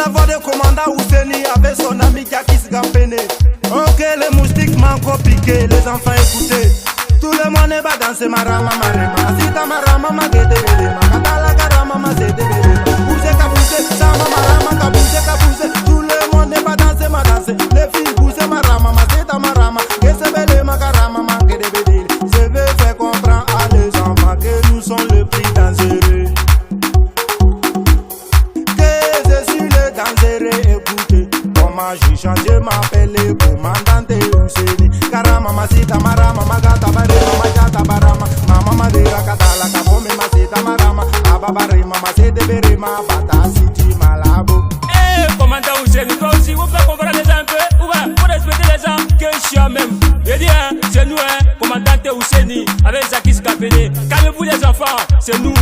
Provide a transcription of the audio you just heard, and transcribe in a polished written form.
la voix de commandant Ouseni avec son ami Jakis Gampene. Ok, les moustiques m'ont piqué, les enfants écoutez. Tout le monde est bas danser marama marema. Asita marama magede belema. Katala karama mazede belema. Bousez kabousez, sama marama kabousez kabousez. Tout le monde est bas danser ma danser. Les filles bousez marama mazeta marama. Kese belema karama magede belema. Je veux faire comprendre à les enfants que nous sommes le plus dangereux. Que je suis le dangereux, écoutez. Comment j'ai changé, m'appelle le commandant Ouseni. Karama masita marama magata barema magata barama. Mama madera katala kabome masita marama. Ababarema masete berema bata siti malabo. Commandant Ouseni, toi aussi, vous pouvez comprendre les gens un peu. Ou bien, vous respectez les gens que je suis même. Je dis, c'est nous, commandant Ouseni, avec Jakis Gampene. Calmez-vous les enfants, c'est nous.